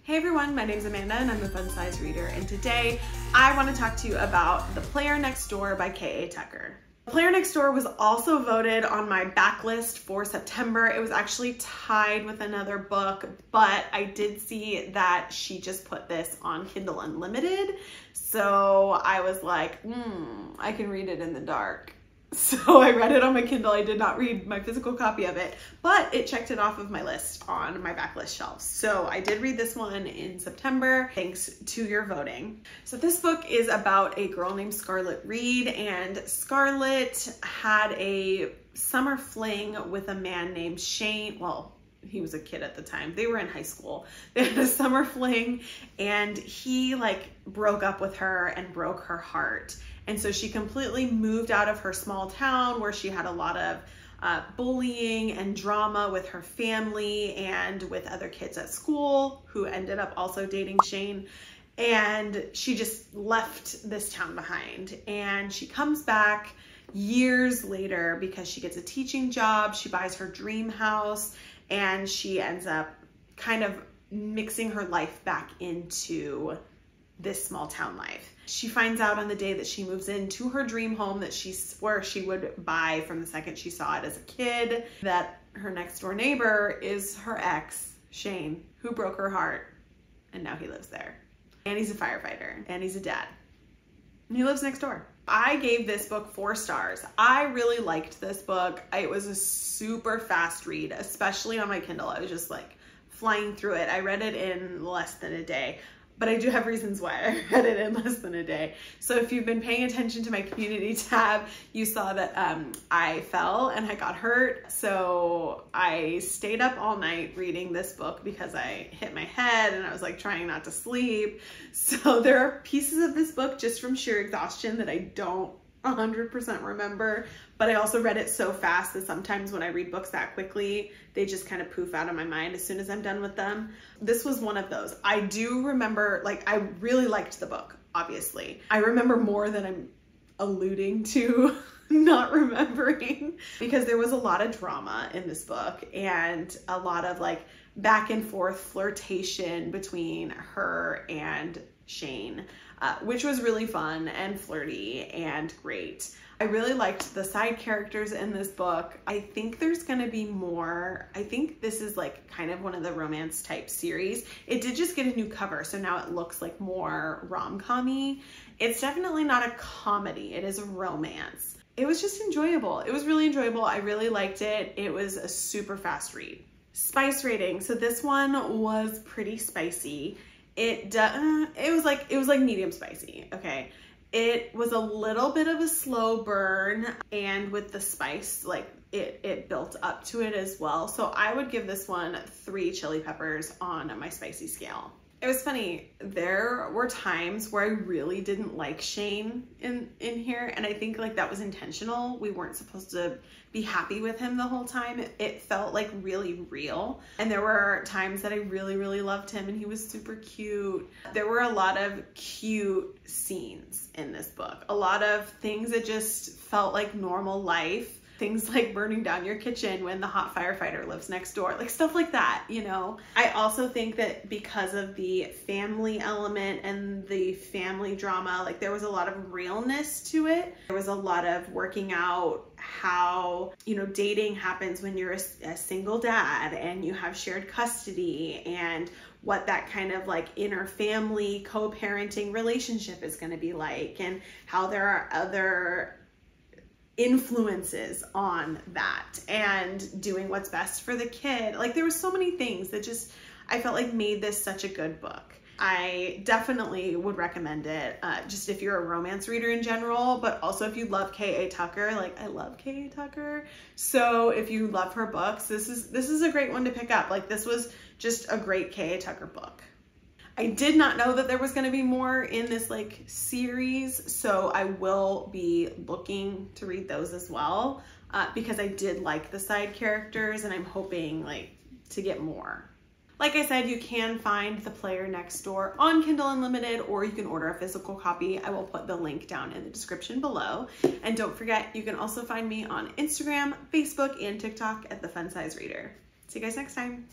Hey everyone, my name is Amanda and I'm a fun size reader, and today I want to talk to you about The Player Next Door by K.A. Tucker. The Player Next Door was also voted on my backlist for September. It was actually tied with another book, but I did see that she just put this on Kindle Unlimited, so I was like, I can read it in the dark. So I read it on my Kindle. I did not read my physical copy of it, but it checked it off of my list on my backlist shelves. So I did read this one in September, thanks to your voting. So this book is about a girl named Scarlet Reed, and Scarlet had a summer fling with a man named Shane. Well, he was a kid at the time. They were in high school. They had a summer fling and he broke up with her and broke her heart. And so she completely moved out of her small town where she had a lot of bullying and drama with her family and with other kids at school who ended up also dating Shane. And she just left this town behind. And she comes back years later because she gets a teaching job. She buys her dream house and she ends up kind of mixing her life back into this small town life. She finds out on the day that she moves into her dream home that she swore she would buy from the second she saw it as a kid, that her next door neighbor is her ex, Shane, who broke her heart, and now he lives there. And he's a firefighter, and he's a dad. And he lives next door. I gave this book 4 stars. I really liked this book. It was a super fast read, especially on my Kindle. I was just flying through it. I read it in less than a day. But I do have reasons why I read it in less than a day. So if you've been paying attention to my community tab, you saw that I fell and I got hurt. So I stayed up all night reading this book because I hit my head and I was trying not to sleep. So there are pieces of this book just from sheer exhaustion that I don't 100% remember, but I also read it so fast that sometimes when I read books that quickly, they just kind of poof out of my mind as soon as I'm done with them. This was one of those. I do remember, I really liked the book, obviously. I remember more than I'm alluding to not remembering, because there was a lot of drama in this book and a lot of back and forth flirtation between her and Shane, which was really fun and flirty and great. I really liked the side characters in this book. I think there's gonna be more. I think this is kind of one of the romance type series. It did just get a new cover, so now it looks more rom-com-y. It's definitely not a comedy, it is a romance. It was just enjoyable. It was really enjoyable. I really liked it. It was a super fast read. Spice rating. So this one was pretty spicy. It was like medium spicy, okay? It was a little bit of a slow burn, and with the spice, it built up to it as well. So I would give this one 3 chili peppers on my spicy scale. It was funny, there were times where I really didn't like Shane in here, and I think that was intentional. We weren't supposed to be happy with him the whole time. It felt really real. And there were times that I really, really loved him and he was super cute. There were a lot of cute scenes in this book. A lot of things that just felt like normal life. Things like burning down your kitchen when the hot firefighter lives next door, stuff like that, you know? I also think that because of the family element and the family drama, there was a lot of realness to it. There was a lot of working out how, dating happens when you're a single dad and you have shared custody, and what that kind of inner family co-parenting relationship is going to be like, and how there are other influences on that, and doing what's best for the kid. There were so many things that just, I felt made this such a good book. I definitely would recommend it, just if you're a romance reader in general, but also if you love K.A. Tucker. I love K.A. Tucker. So if you love her books, this is a great one to pick up. This was just a great K.A. Tucker book. I did not know that there was going to be more in this series, so I will be looking to read those as well, because I did like the side characters and I'm hoping to get more. Like I said, you can find The Player Next Door on Kindle Unlimited, or you can order a physical copy. I will put the link down in the description below. And don't forget, you can also find me on Instagram, Facebook, and TikTok at The Fun Size Reader. See you guys next time.